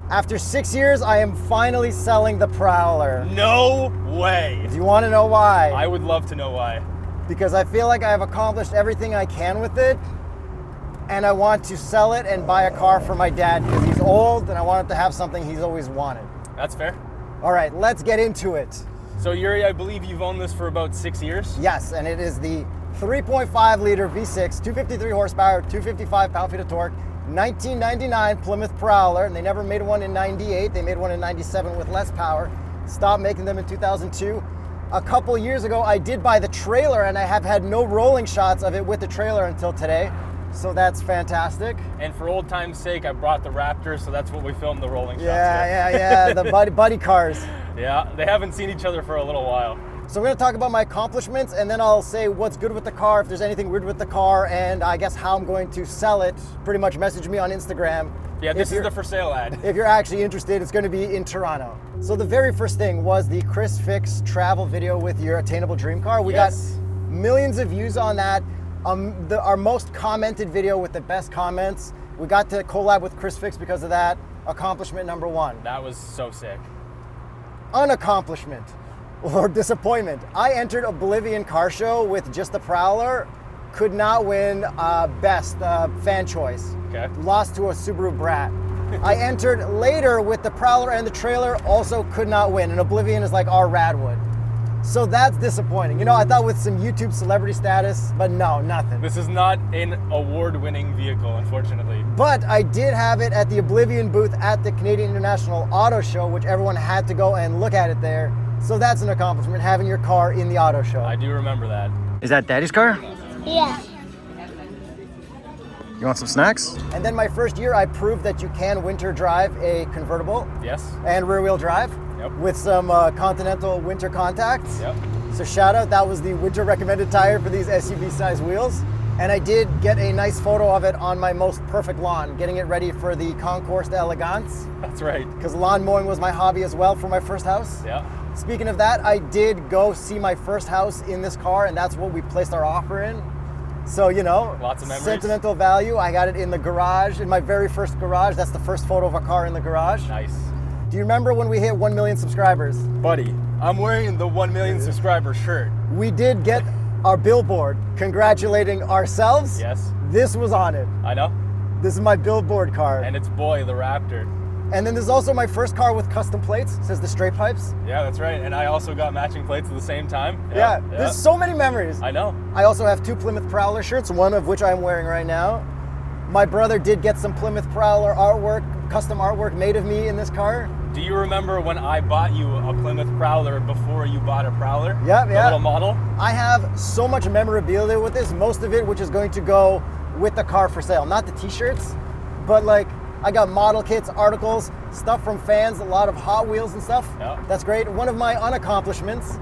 After 6 years, I am finally selling the Prowler. No way. Do you want to know why? I would love to know why. Because I feel like I've accomplished everything I can with it, and I want to sell it and buy a car for my dad because he's old and I want him to have something he's always wanted. That's fair. All right, let's get into it. So Yuri, I believe you've owned this for about 6 years? Yes, and it is the 3.5 liter V6, 253 horsepower, 255 pound-feet of torque, 1999 Plymouth Prowler, and they never made one in 98. They made one in 97 with less power. Stopped making them in 2002. A couple years ago, I did buy the trailer, and I have had no rolling shots of it with the trailer until today. So that's fantastic. And for old time's sake, I brought the Raptor, so that's what we filmed the rolling shots with. Yeah, the buddy cars. Yeah, they haven't seen each other for a little while. So we're gonna talk about my accomplishments, and then I'll say what's good with the car, if there's anything weird with the car, and I guess how I'm going to sell it. Pretty much message me on Instagram. Yeah, this is the for sale ad. If you're actually interested, it's gonna be in Toronto. So the very first thing was the Chris Fix travel video with your attainable dream car. We got millions of views on that. Our most commented video with the best comments. We got to collab with Chris Fix because of that. Accomplishment number one. That was so sick. Unaccomplishment or disappointment. I entered Oblivion car show with just the Prowler. Could not win best fan choice. Okay. Lost to a Subaru Brat. I entered later with the Prowler and the trailer. Also could not win. And Oblivion is like our Radwood. So that's disappointing. You know, I thought with some YouTube celebrity status, but no, nothing. This is not an award-winning vehicle, unfortunately. But I did have it at the Oblivion booth at the Canadian International Auto Show, which everyone had to go and look at it there. So that's an accomplishment, having your car in the auto show. I do remember that. Is that Daddy's car? Yeah. You want some snacks? And then my first year, I proved that you can winter drive a convertible. Yes. And rear wheel drive. Yep. With some Continental winter contacts. Yep. So shout out, that was the winter recommended tire for these SUV size wheels. And I did get a nice photo of it on my most perfect lawn, getting it ready for the Concours d'Elegance. That's right. Because lawn mowing was my hobby as well for my first house. Yeah. Speaking of that, I did go see my first house in this car, and that's what we placed our offer in. So, you know, lots of memories. Sentimental value. I got it in the garage, in my very first garage. That's the first photo of a car in the garage. Nice. Do you remember when we hit 1 million subscribers? Buddy, I'm wearing the 1 million subscriber shirt. We did get our billboard congratulating ourselves. Yes. This was on it. I know. This is my billboard car. And it's boy, the Raptor. And then there's also my first car with custom plates. It says TheStraightPipes. Yeah, that's right. And I also got matching plates at the same time. Yeah. There's so many memories. I know. I also have 2 Plymouth Prowler shirts, one of which I'm wearing right now. My brother did get some Plymouth Prowler artwork, custom artwork made of me in this car. Do you remember when I bought you a Plymouth Prowler before you bought a Prowler? Yeah. The little model? I have so much memorabilia with this, most of it which is going to go with the car for sale. Not the t-shirts, but like I got model kits, articles, stuff from fans, a lot of Hot Wheels and stuff. Yeah. That's great. One of my unaccomplishments,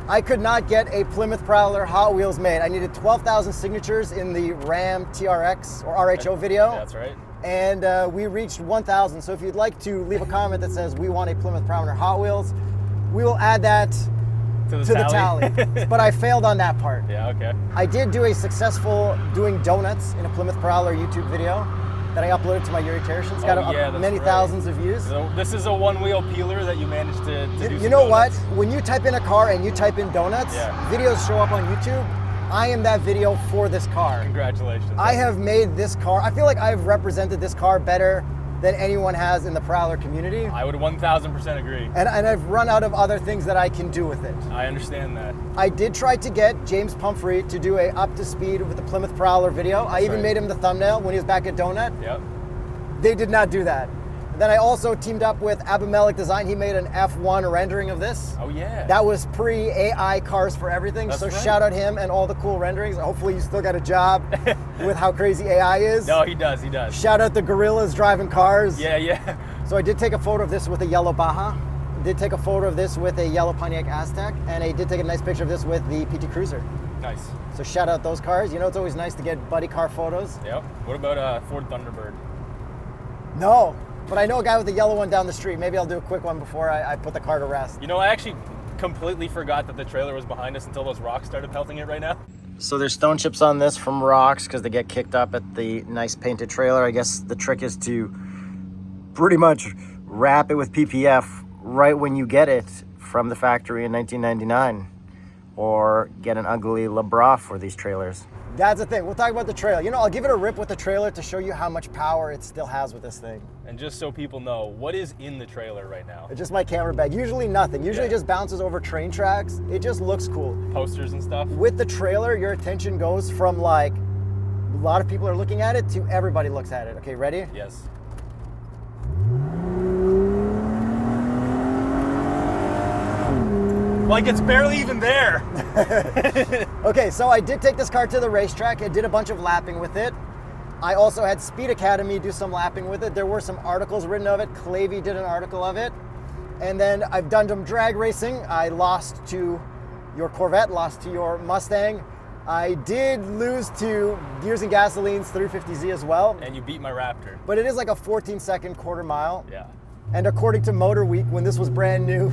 I could not get a Plymouth Prowler Hot Wheels made. I needed 12,000 signatures in the Ram TRX or RHO video. That's right. And we reached 1,000. So if you'd like to leave a comment that says we want a Plymouth Prowler Hot Wheels, we will add that to the tally. But I failed on that part. Yeah, okay. I did do a successful doing donuts in a Plymouth Prowler YouTube video that I uploaded to my Yuri Terrace. It's got many thousands of views. So this is a one-wheel peeler that you managed to do. You know what? When you type in a car and you type in donuts, videos show up on YouTube. I am that video for this car. Congratulations. I have made this car. I feel like I've represented this car better than anyone has in the Prowler community. I would 1,000% agree. And I've run out of other things that I can do with it. I understand that. I did try to get James Pumphrey to do a up to speed with the Plymouth Prowler video. I even made him the thumbnail when he was back at Donut. Yep. They did not do that. Then I also teamed up with Abimelech Design. He made an F1 rendering of this. Oh yeah. That was pre-AI Cars for Everything. That's so right. Shout out him and all the cool renderings. Hopefully you still got a job with how crazy AI is. No, he does. Shout out the gorillas driving cars. Yeah. So I did take a photo of this with a yellow Baja. Did take a photo of this with a yellow Pontiac Aztec. And I did take a nice picture of this with the PT Cruiser. Nice. So shout out those cars. You know, it's always nice to get buddy car photos. Yep. What about Ford Thunderbird? No. But I know a guy with a yellow one down the street. Maybe I'll do a quick one before I put the car to rest. You know, I actually completely forgot that the trailer was behind us until those rocks started pelting it right now. So there's stone chips on this from rocks because they get kicked up at the nice painted trailer. I guess the trick is to pretty much wrap it with PPF right when you get it from the factory in 1999, or get an ugly LeBra for these trailers. That's the thing. We'll talk about the trailer. You know, I'll give it a rip with the trailer to show you how much power it still has with this thing. And just so people know, what is in the trailer right now? It's just my camera bag. Usually nothing. Usually Yeah. it just bounces over train tracks. It just looks cool. Posters and stuff? With the trailer, your attention goes from like, a lot of people are looking at it to everybody looks at it. Okay, ready? Yes. Like it's barely even there. Okay, so I did take this car to the racetrack. I did a bunch of lapping with it. I also had Speed Academy do some lapping with it. There were some articles written of it. Clavey did an article of it. And then I've done some drag racing. I lost to your Corvette, lost to your Mustang. I did lose to Gears and Gasoline's 350Z as well. And you beat my Raptor. But it is like a 14-second quarter mile. Yeah. And according to Motor Week, when this was brand new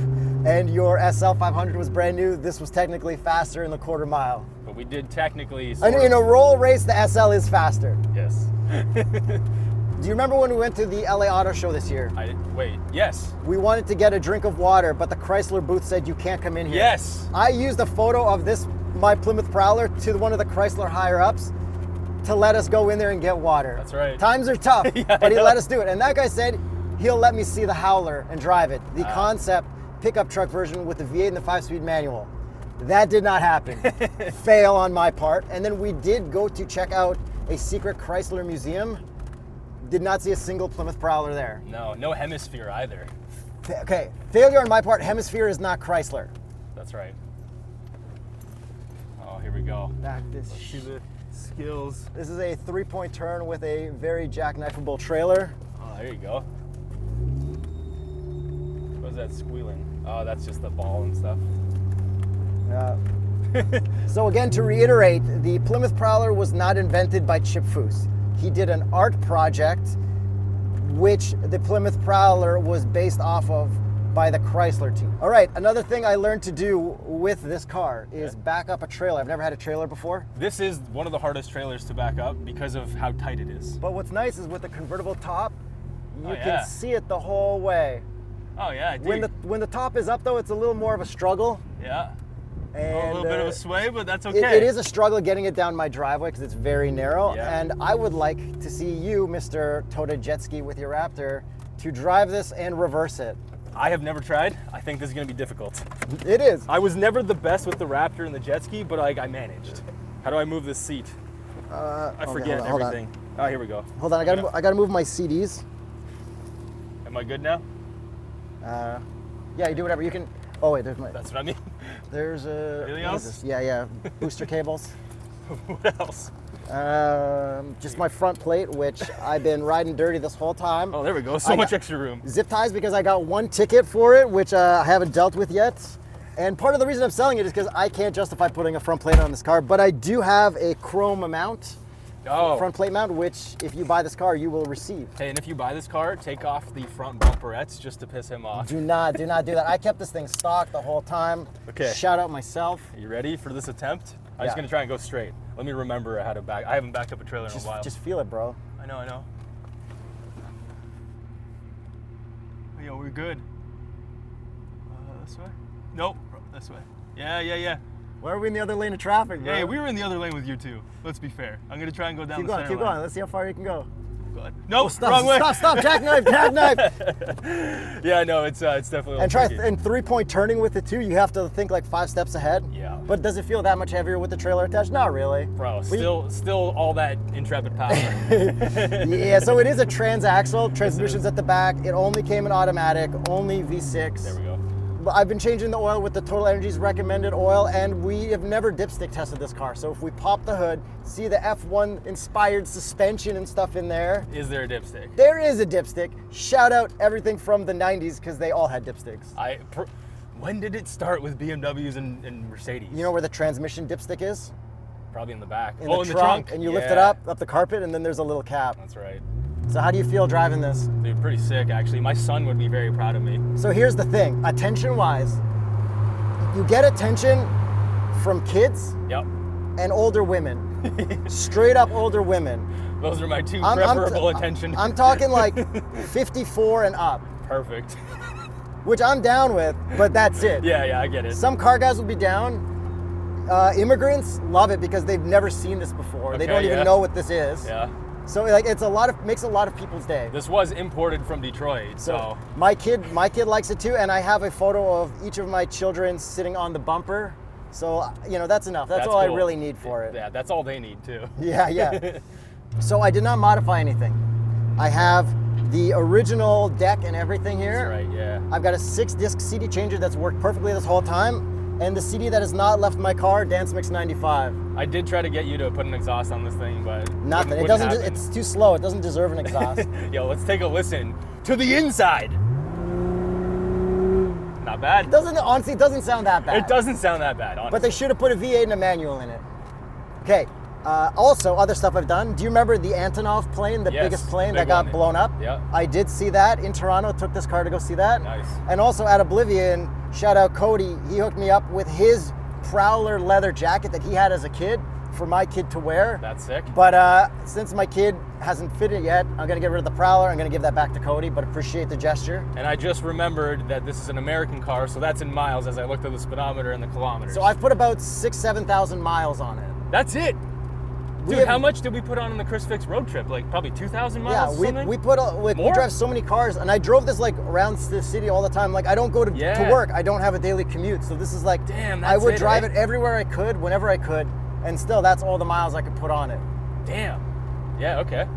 and your SL500 was brand new, this was technically faster in the quarter mile. But we did technically. And in a roll race, the SL is faster. Yes. Do you remember when we went to the LA Auto Show this year? Wait, yes. We wanted to get a drink of water, but the Chrysler booth said you can't come in here. Yes. I used a photo of this, my Plymouth Prowler, to one of the Chrysler higher ups to let us go in there and get water. That's right. Times are tough, Yeah, but he I know. let us do it. And that guy said he'll let me see the Howler and drive it, the concept pickup truck version with the V8 and the 5-speed manual. That did not happen. Fail on my part. And then we did go to check out a secret Chrysler museum. Did not see a single Plymouth Prowler there. No Hemisphere either. Okay, failure on my part. Hemisphere is not Chrysler. That's right. Oh, here we go. Back this. Let's see the skills. This is a 3-point turn with a very jackknifeable trailer. Oh, there you go. What's that squealing? Oh, that's just the ball and stuff. So again, to reiterate, the Plymouth Prowler was not invented by Chip Foose. He did an art project, which the Plymouth Prowler was based off of by the Chrysler team. All right, another thing I learned to do with this car is back up a trailer. I've never had a trailer before. This is one of the hardest trailers to back up because of how tight it is. But what's nice is with the convertible top, you Oh, yeah. can see it the whole way. Oh yeah, I do. When the top is up though, it's a little more of a struggle. Yeah. And a little bit of a sway, but that's okay. It is a struggle getting it down my driveway because it's very narrow. Yeah. And I would like to see you, Mr. Tota Jet Ski with your Raptor, to drive this and reverse it. I have never tried. I think this is going to be difficult. It is. I was never the best with the Raptor and the jet ski, but I managed. How do I move this seat? I forget hold on. everything. Oh, here we go. Hold on, I gotta move my CDs. Am I good now? Yeah, you do whatever. You can. Oh wait, there's my. That's what I mean. There's a. Anything what is else? this? Yeah. Booster cables. What else? Just my front plate, which I've been riding dirty this whole time. Oh, there we go. So much extra room. Zip ties because I got one ticket for it, which I haven't dealt with yet. And part of the reason I'm selling it is because I can't justify putting a front plate on this car, but I do have a chrome mount, front plate mount, which if you buy this car, you will receive. Hey, and if you buy this car, take off the front bumperettes just to piss him off. Do not do that. I kept this thing stock the whole time. Okay. Shout out myself. Are you ready for this attempt? I'm Yeah. just going to try and go straight. Let me remember how to back. I haven't backed up a trailer in a while. Just feel it, bro. I know. Yo, we're good. This way? Nope, this way. Yeah. Why are we in the other lane of traffic, bro? Hey, we were in the other lane with you too. Let's be fair. I'm gonna try and go down Keep the going, center keep line. going. Let's see how far you can go. Nope, Stop, wrong way. stop, jackknife. Yeah, no, it's definitely. And try tricky. and 3-point turning with it too. You have to think like 5 steps ahead. Yeah. But does it feel that much heavier with the trailer attached? Not really. Bro, Well, still all that intrepid power. Yeah, so it is a transaxle. Transmission's at the back. It only came in automatic, only V6. There we go. But I've been changing the oil with the TotalEnergies recommended oil, and we have never dipstick tested this car. So if we pop the hood, see the F1 inspired suspension and stuff in there. Is there a dipstick? There is a dipstick. Shout out everything from the 90s because they all had dipsticks. When did it start with BMWs and Mercedes? You know where the transmission dipstick is? Probably in the back. In in the the trunk. trunk. And you lift Yeah. it up the carpet, and then there's a little cap. That's right. So how do you feel driving this? Dude, pretty sick actually. My son would be very proud of me. So here's the thing, attention-wise, you get attention from kids Yep. and older women. Straight up older women. Those are my two I'm preferable attention. I'm talking like 54 and up. Perfect. which I'm down with, but that's it. Yeah, I get it. Some car guys will be down. Immigrants love it because they've never seen this before. They Okay, don't even yeah. know what this is. Yeah. So like makes a lot of people's day. This was imported from Detroit, so. My kid likes it too, and I have a photo of each of my children sitting on the bumper. So that's enough. That's all cool. I really need for it. Yeah, that's all they need too. Yeah. So I did not modify anything. I have the original deck and everything here. That's right, yeah. I've got a 6-disc CD changer that's worked perfectly this whole time. And the CD that has not left my car, Dance Mix 95. I did try to get you to put an exhaust on this thing, but Nothing. Wouldn't happen. It's too slow. It doesn't deserve an exhaust. Yo, let's take a listen to the inside. Not bad. Honestly, it doesn't sound that bad. It doesn't sound that bad, honestly. But they should have put a V8 and a manual in it. Okay. Also, other stuff I've done. Do you remember the Antonov plane, the Yes, biggest plane big that got one. blown up? Yeah. I did see that in Toronto. Took this car to go see that. Nice. And also at Oblivion, shout out Cody. He hooked me up with his Prowler leather jacket that he had as a kid for my kid to wear. That's sick. But since my kid hasn't fit it yet, I'm gonna get rid of the Prowler. I'm gonna give that back to Cody, but appreciate the gesture. And I just remembered that this is an American car, so that's in miles as I looked at the speedometer and the kilometers. So I've put about 7,000 miles on it. That's it. We Dude, have- how much did we put on the Chris Fix road trip? Like probably 2,000 miles Yeah, or something? we More? drive so many cars, and I drove this like around the city all the time. Like I don't go to work. I don't have a daily commute, so this is like Damn, I that's would it, drive eh? it everywhere I could, whenever I could, and still that's all the miles I could put on it. Damn. Yeah, okay.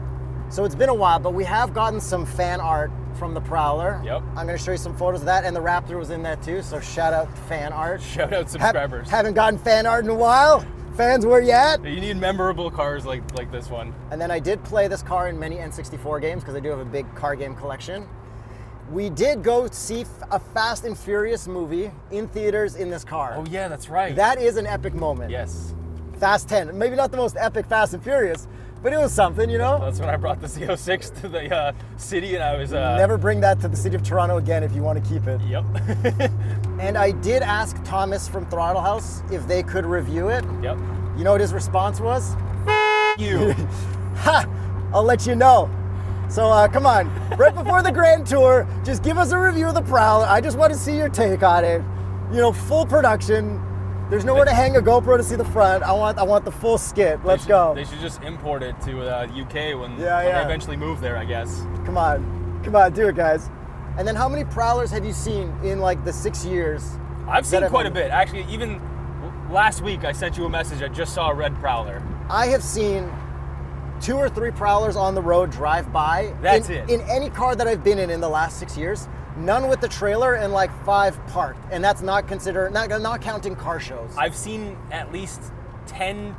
So it's been a while, but we have gotten some fan art from the Prowler. Yep. I'm going to show you some photos of that, and the Raptor was in that too. So shout out to fan art. Shout out subscribers. Haven't gotten fan art in a while. Fans, where you at? You need memorable cars like this one. And then I did play this car in many N64 games because I do have a big car game collection. We did go see a Fast and Furious movie in theaters in this car. Oh yeah, that's right. That is an epic moment. Yes. Fast 10. Maybe not the most epic Fast and Furious, but it was something, you know? That's when I brought the Z06 to the city and I was... Never bring that to the city of Toronto again if you want to keep it. Yep. And I did ask Thomas from Throttle House if they could review it. Yep. You know what his response was? You. Ha! I'll let you know. So come on, right before the Grand Tour, just give us a review of the Prowler. I just want to see your take on it. You know, full production. There's nowhere to hang a GoPro to see the front. I want the full skit. Let's go. They should just import it to UK when they Yeah. eventually move there, I guess. Come on, do it, guys. And then how many Prowlers have you seen in like the 6 years? I've seen that quite a bit. Actually, even last week I sent you a message. I just saw a red Prowler. I have seen 2 or 3 Prowlers on the road drive by. That's it. In any car that I've been in the last 6 years, none with the trailer and like 5 parked. And that's not counting car shows. I've seen at least 10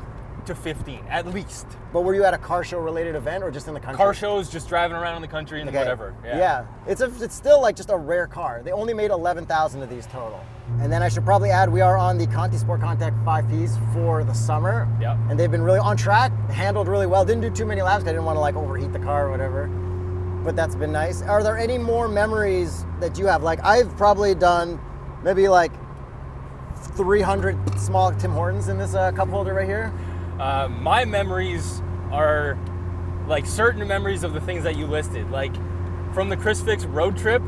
to 15, at least. But were you at a car show related event or just in the country? Car shows, just driving around in the country and whatever. Yeah. It's still like just a rare car. They only made 11,000 of these total. And then I should probably add, we are on the Conti Sport Contact 5Ps for the summer. Yep. And they've been really on track, handled really well. Didn't do too many laps. I didn't want to like overheat the car or whatever. But that's been nice. Are there any more memories that you have? Like I've probably done maybe like 300 small Tim Hortons in this cup holder right here. My memories are like certain memories of the things that you listed. Like from the Chris Fix road trip,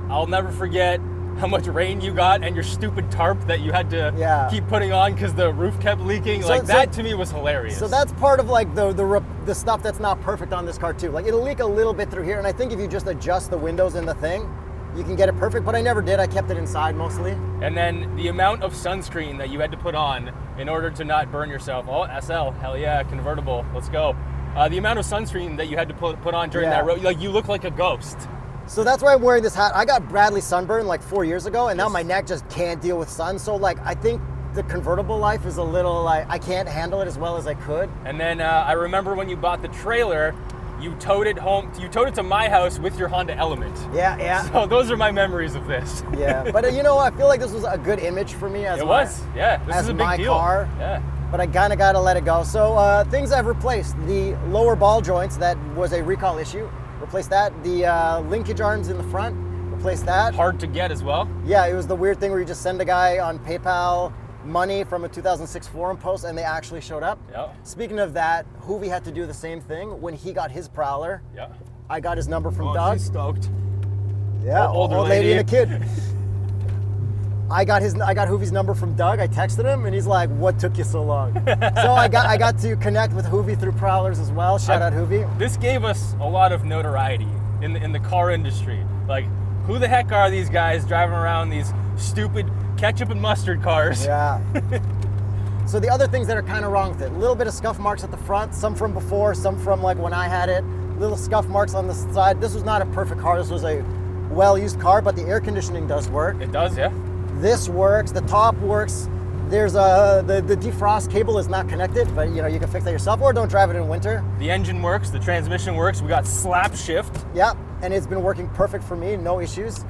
I'll never forget how much rain you got and your stupid tarp that you had to keep putting on because the roof kept leaking. That to me was hilarious. So that's part of like the stuff that's not perfect on this car too. Like it'll leak a little bit through here, and I think if you just adjust the windows in the thing, you can get it perfect, but I never did. I kept it inside mostly. And then the amount of sunscreen that you had to put on in order to not burn yourself. Oh, SL, hell yeah, convertible, let's go. The amount of sunscreen that you had to put on during that road, like you look like a ghost. So that's why I'm wearing this hat. I got Bradley sunburn like 4 years ago, and now my neck just can't deal with sun. So like I think the convertible life is a little like I can't handle it as well as I could. And then I remember when you bought the trailer, you towed it home. You towed it to my house with your Honda Element. Yeah. So those are my memories of this. Yeah, but you know, I feel like this was a good image for me as This is a big my deal. car. Yeah. But I kind of got to let it go. So things I've replaced: the lower ball joints that was a recall issue. Replaced that. The linkage arms in the front. Replaced that. Hard to get as well. Yeah, it was the weird thing where you just send a guy on PayPal money from a 2006 forum post and they actually showed up. Yep. Speaking of that, Hoovy had to do the same thing when he got his Prowler. Yeah. I got his number from Doug. She's stoked. Yeah, older old lady and a kid. I got Hoovie's number from Doug. I texted him, and he's like, "What took you so long?" So I got to connect with Hoovie through Prowlers as well. Shout out Hoovie. This gave us a lot of notoriety in the car industry. Like, who the heck are these guys driving around these stupid ketchup and mustard cars? Yeah. So the other things that are kind of wrong with it, a little bit of scuff marks at the front, some from before, some from like when I had it, little scuff marks on the side. This was not a perfect car. This was a well-used car, but the air conditioning does work. It does, yeah. This works, the top works. There's the defrost cable is not connected, but you can fix that yourself, or don't drive it in winter. The engine works, the transmission works. We got slap shift. Yep, and it's been working perfect for me, no issues.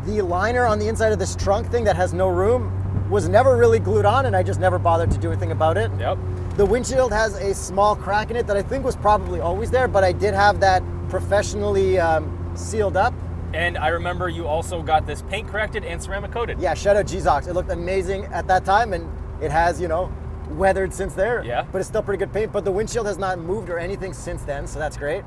The liner on the inside of this trunk thing that has no room was never really glued on, and I just never bothered to do anything about it. Yep. The windshield has a small crack in it that I think was probably always there, but I did have that professionally sealed up. And I remember you also got this paint corrected and ceramic coated. Yeah, shout out G-Zox. It looked amazing at that time, and it has, weathered since there. Yeah. But it's still pretty good paint. But the windshield has not moved or anything since then, so that's great.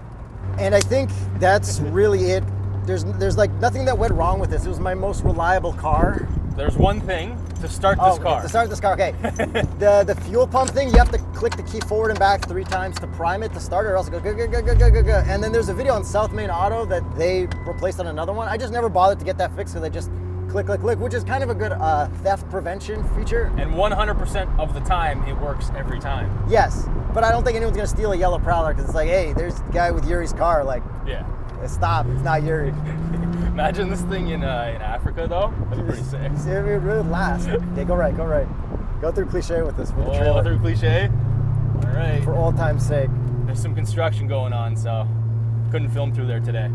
And I think that's really it. There's like nothing that went wrong with this. It was my most reliable car. There's one thing to start this car. To start this car, okay. the fuel pump thing, you have to click the key forward and back 3 times to prime it to start it, or else it goes go. And then there's a video on South Main Auto that they replaced on another one. I just never bothered to get that fixed, so they just click, which is kind of a good theft prevention feature. And 100% of the time, it works every time. Yes, but I don't think anyone's gonna steal a yellow Prowler because it's like, hey, there's the guy with Yuri's car. Like, yeah. Stop, it's not Yuri. Imagine this thing in Africa, though. That'd be pretty sick. It would last. Okay, go right. Go through Cliche with this. With the trailer. Through Cliche? All right. For all time's sake. There's some construction going on, so couldn't film through there today.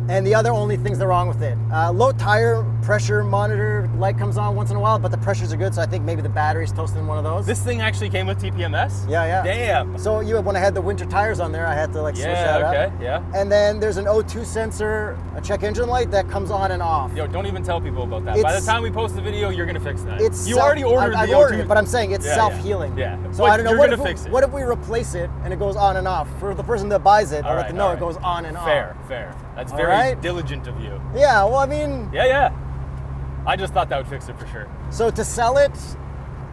And the other only things that are wrong with it. Low tire pressure monitor light comes on once in a while, but the pressures are good, so I think maybe the battery's toasted in one of those. This thing actually came with TPMS? Yeah. Damn. So when I had the winter tires on there, I had to switch that up. Yeah. And then there's an O2 sensor, a check engine light that comes on and off. Yo, don't even tell people about that. By the time we post the video, you're gonna fix that. You already ordered I've the ordered O2. it, but I'm saying it's self-healing. Yeah. So But I don't know, you're gonna fix it. What if we replace it and it goes on and off? For the person that buys it, I'll let them know it goes on and off. Fair. That's very diligent of you. Yeah, well, I mean... Yeah. I just thought that would fix it for sure. So to sell it,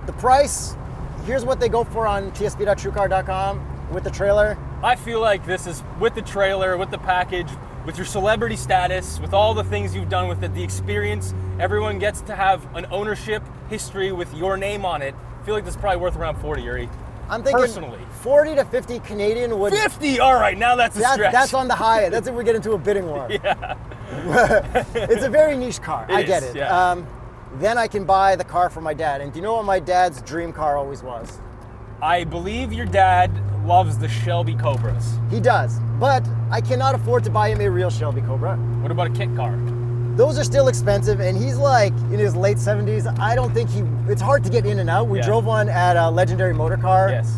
the price, here's what they go for on tsp.truecar.com with the trailer. I feel like this is with the trailer, with the package, with your celebrity status, with all the things you've done with it, the experience, everyone gets to have an ownership history with your name on it. I feel like this is probably worth around 40, Yuri. I'm thinking personally. 40 to 50 Canadian would... 50? All right, now that's a stretch. That's on the high end. That's if we get into a bidding war. Yeah. It's a very niche car. I get it. Yeah. Then I can buy the car for my dad. And do you know what my dad's dream car always was? I believe your dad loves the Shelby Cobras. He does. But I cannot afford to buy him a real Shelby Cobra. What about a kit car? Those are still expensive, and he's like in his late 70s. I don't think it's hard to get in and out. We drove one at a Legendary Motor Car. Yes.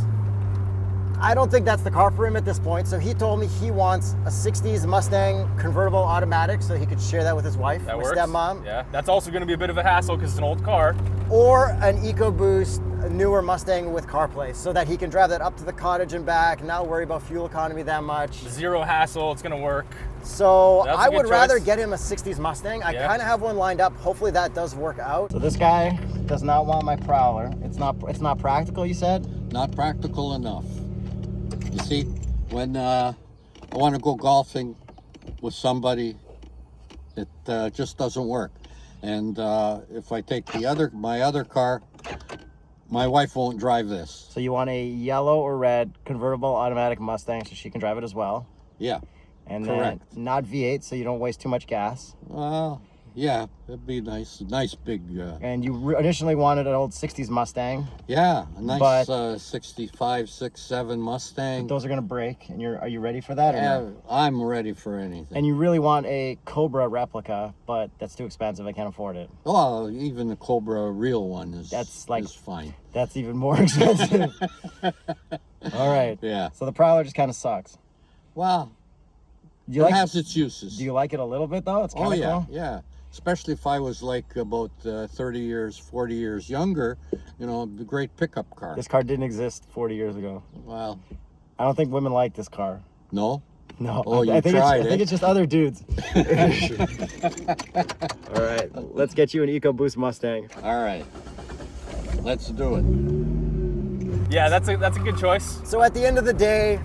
I don't think that's the car for him at this point. So he told me he wants a 60s Mustang convertible automatic so he could share that with his wife, that my works. stepmom. Yeah, that's also going to be a bit of a hassle because it's an old car. Or an EcoBoost, a newer Mustang with CarPlay so that he can drive that up to the cottage and back, not worry about fuel economy that much. Zero hassle, it's going to work. So That's I a good would rather choice. get him a 60s Mustang. I kind of have one lined up. Hopefully that does work out. So this guy does not want my Prowler. It's not practical, you said? Not practical enough. You see, when I want to go golfing with somebody, it just doesn't work. And if I take my other car, my wife won't drive this. So you want a yellow or red convertible automatic Mustang so she can drive it as well. Yeah. And correct. Then not V8 so you don't waste too much gas. Well, yeah, it'd be nice. Nice big. And you initially wanted an old 60s Mustang. Yeah, a nice 65, 67 Mustang. Those are going to break. And are you ready for that? Yeah, or no? I'm ready for anything. And you really want a Cobra replica, but that's too expensive. I can't afford it. Well, even the Cobra real one is fine. That's even more expensive. All right. Yeah. So the Prowler just kind of sucks. Well, Do you it has its uses. Do you like it a little bit though? It's kind of cool. Yeah. Especially if I was like about 30 years, 40 years younger, a great pickup car. This car didn't exist 40 years ago. Well, I don't think women like this car. no. No, Oh, you I think tried, I think it's just other dudes. All right, let's get you an EcoBoost Mustang. All right. Let's do it. Yeah, that's a good choice. So at the end of the day,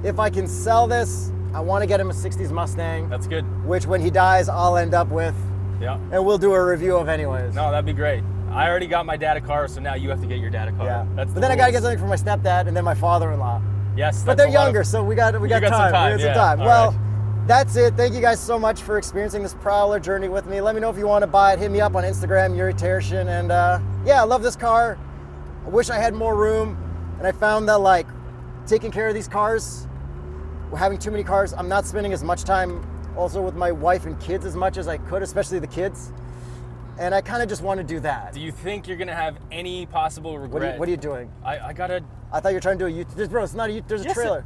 if I can sell this, I want to get him a 60s Mustang, That's good. which when he dies, I'll end up with, Yeah. and we'll do a review of anyways. No, that'd be great. I already got my dad a car, so now you have to get your dad a car. Yeah. That's But the then I gotta get rules. something for my stepdad and then my father-in-law. Yes, But that's they're a lot of- younger, so we got got some time. time, We got yeah. some time. All Well, right. that's it. Thank you guys so much for experiencing this Prowler journey with me. Let me know if you want to buy it. Hit me up on Instagram, Yuri Tershin. And yeah, I love this car. I wish I had more room. And I found that like taking care of these cars, having too many cars, I'm not spending as much time also with my wife and kids as much as I could, especially the kids. And I kind of just want to do that. Do you think you're gonna have any possible regret? What are you doing? I gotta. I thought you were trying to do a YouTube. Bro, it's not a YouTube. There's a Yes, trailer.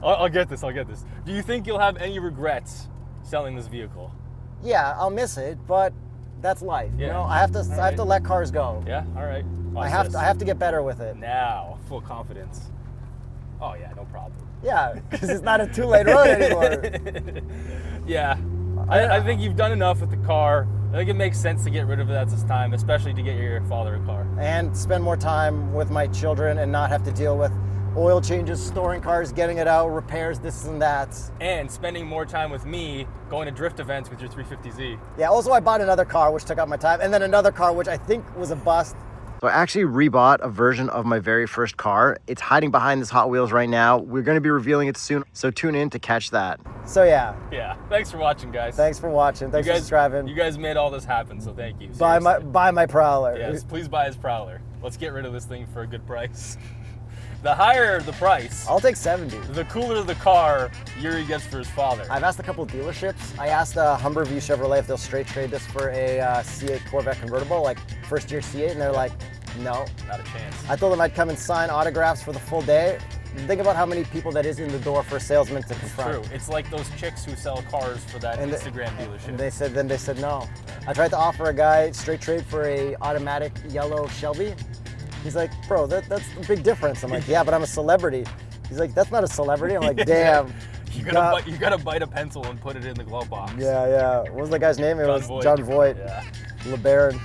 I'll get this. I'll get this. Do you think you'll have any regrets selling this vehicle? Yeah, I'll miss it, but that's life. You Yeah. know, I have to right. let cars go. Yeah. All right. Watch I have this. to I have to get better with it. Now, full confidence. Oh yeah, no problem. Yeah, because it's not a two-lane road anymore. Yeah. I think you've done enough with the car. I think it makes sense to get rid of it at this time, especially to get your father a car. And spend more time with my children and not have to deal with oil changes, storing cars, getting it out, repairs, this and that. And spending more time with me going to drift events with your 350Z. Yeah, also I bought another car, which took up my time, and then another car, which I think was a bust. So I actually rebought a version of my very first car. It's hiding behind this Hot Wheels right now. We're going to be revealing it soon, so tune in to catch that. So yeah, Yeah. Thanks for watching, guys. thanks for watching. Thanks you for guys, subscribing. You guys made all this happen, so thank you. Buy Seriously. my Prowler. Yes, please buy his Prowler. Let's get rid of this thing for a good price. The higher the price, I'll take 70. the cooler the car Yuri gets for his father. I've asked a couple dealerships. I asked Humberview Chevrolet if they'll straight trade this for a C8 Corvette convertible, like first year C8, and they're like, no. Not a chance. I told them I'd come and sign autographs for the full day. Think about how many people that is in the door for a salesman to confront. True. It's like those chicks who sell cars for that And Instagram dealership. And they said no. I tried to offer a guy straight trade for a automatic yellow Shelby. He's like, bro, that's a big difference. I'm like, yeah, but I'm a celebrity. He's like, that's not a celebrity. I'm like, damn. you gotta bite a pencil and put it in the glove box. Yeah. What was the guy's name? It was Voight. John Voight. Yeah. LeBaron.